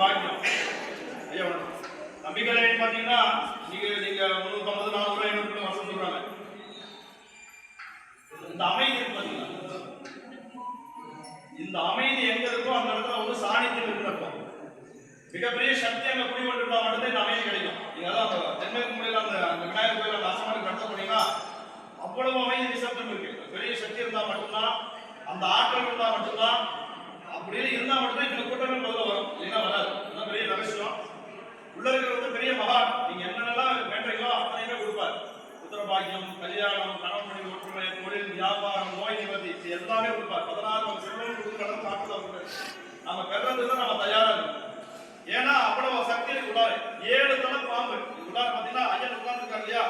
பாக்கியம். ஐயா நம்பிக்கை பாத்தீங்கன்னா நீங்க 350 400 500 வருஷம் சொல்றாங்க. இந்த அமைதி பாத்தீங்கன்னா இந்த அமைதி எங்க இருக்கோ அந்த இடத்துல வந்து சாணித்தியம் இருக்கிறப்போ மிகப்பெரிய சக்தி அங்க குடிகொண்டிருந்தா மட்டும்தான் இந்த அமைதி கிடைக்கும். நீங்க அதான் தென்மேற்கு முறையில் அந்த விநாயகர் கோயில் அந்த அசமானுக்கு நடத்த போனீங்கன்னா அவ்வளவு அமைதி நிசப்தம் இருக்கு. பெரிய சக்தி இருந்தா மட்டும்தான், அந்த ஆற்றல் இருந்தா மட்டும்தான், அப்படியே இருந்தா மட்டும்தான் இந்த கூட்டமே முதல்ல வரும், இல்லைன்னா வராது. அதுதான் பெரிய ரகசியம். உள்ள இருக்கிறது பெரிய மகான். நீங்க என்னென்னலாம் வேண்டீங்களோ அத்தனையுமே கொடுப்பார். புத்திர பாக்கியம், கல்யாணம், கணவன் மனைவி ஒற்றுமை, தொழில், வியாபாரம், நோய் நிவர்த்தி, இது எல்லாமே கொடுப்பார். 16 நம்ம செல்வம் கொடுக்கணும் காட்டுல வந்து நம்ம பெறதுதான் நம்ம தயாரா இருக்கணும். ஏன்னா அவ்வளவு சக்தி உள்ளார 7 தலை பாம்பு உள்ளார பாத்தீங்கன்னா ஐயன் உட்கார்ந்துருக்காரு இல்லையா,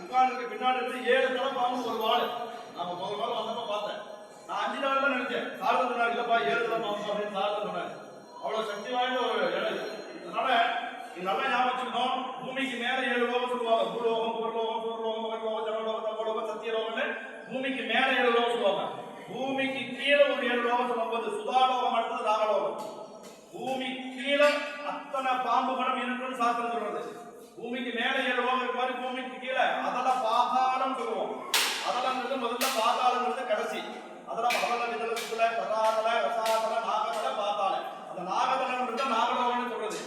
உட்கார்ந்துக்கு பின்னாடி இருந்து 7 தலை பாம்பு ஒரு வாள். நம்ம முதல் வாரம் வந்தப்ப பார்த்தேன், நான் 5 நாள் தான் நினைச்சேன். சாரதா சொன்னார் இல்லப்பா 7 தலை பாம்பு அப்படின்னு சாரதா சொன்னார். அவ்வளவு சக்தி வாய்ந்த ஒரு இடம். அதனால நீங்க நல்லா ஞாபகம் வச்சுக்கணும், பூமிக்கு மேல 7 லோகம் சொல்லுவாங்க. பூலோகம், பூர்லோகம், பூர்லோகம், மகலோகம், ஜனலோகம், தபோலோகம், சத்தியலோகம்னு பூமிக்கு மேல 7 லோகம் சொல்லுவாங்க. பூமிக்கு கீழே ஒரு 7 லோகம் சொல்லும்போது சுதாலோகம், அடுத்தது நாகலோகம். பூமி கீழே அத்தனை பாம்பு மனம் இருக்குன்னு சாஸ்திரம் சொல்றது. பூமிக்கு மேல 7 லோகம் இருக்கு மாதிரி பூமிக்கு கீழே அதெல்லாம் பாதாளம் சொல்லுவோம். அதெல்லாம் முதல்ல பாதாளங்கிறது கடைசி. அதெல்லாம் பகல விதலத்துல பதாதல ரசாதல நாகதல பாதாள. அந்த நாகதலன்றது நாகலோகம்னு சொல்றது.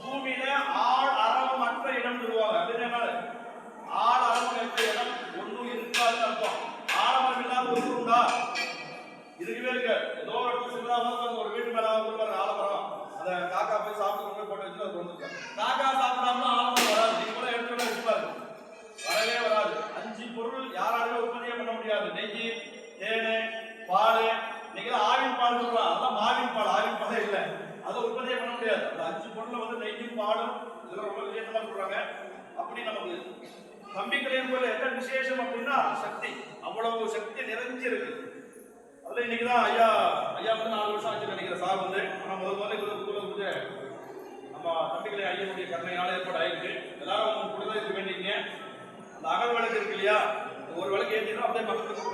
பூமியில ஆள் அறம் மற்ற இடம் சொல்லுவாங்க. அப்படின்னு என்ன ஆள் அறம் மற்ற இடம் ஒன்றும் இருக்காதுன்னு அர்த்தம். ஆழமரம் இல்லாத ஒரு உண்டா? இருக்கவே இருக்கு. ஏதோ ஒரு இடத்துல சின்னதாக ஒரு வீட்டு மேல ஆலமரம், அதை காக்கா போய் சாப்பிட்டு கொண்டு போட்டு வச்சு அது கொண்டு காக்கா சாப்பிடாம ஆலமரம் வராது. நீங்க கூட எடுத்து வச்சு பாருங்க, வரவே வராது. 5 பொருள் யாராலுமே உற்பத்தியே பண்ண முடியாது. நெய், தேனு, பால். நீங்க ஆவின் பால் சொல்லலாம், அதெல்லாம் மாவின் பால். ஆவின் பாலே இல்லை, அதை உற்பத்தியே பண்ண முடியாது. அந்த 5 பொருள்ல வந்து நெய்யும் பாலும் இதெல்லாம் ரொம்ப விசேஷமா சொல்றாங்க. அப்படி நமக்கு நம்பிக்கையின் போல என்ன விசேஷம் அப்படின்னா சக்தி, அவ்வளவு சக்தி நிறைஞ்சி இருக்கு. அதுல இன்னைக்குதான் ஐயா வந்து 4 வருஷம் ஆச்சு நினைக்கிறேன் சார் வந்து. ஆனா முதல்ல வந்து நம்ம நம்பிக்கை ஐயனுடைய கருணையால ஏற்பாடு ஆயிருக்கு. எல்லாரும் கூடதான் இருக்க வேண்டியீங்க. அந்த அகல் விளக்கு இருக்கு இல்லையா, ஒரு விளக்கு ஏற்றினா அப்படியே பக்கத்துக்கு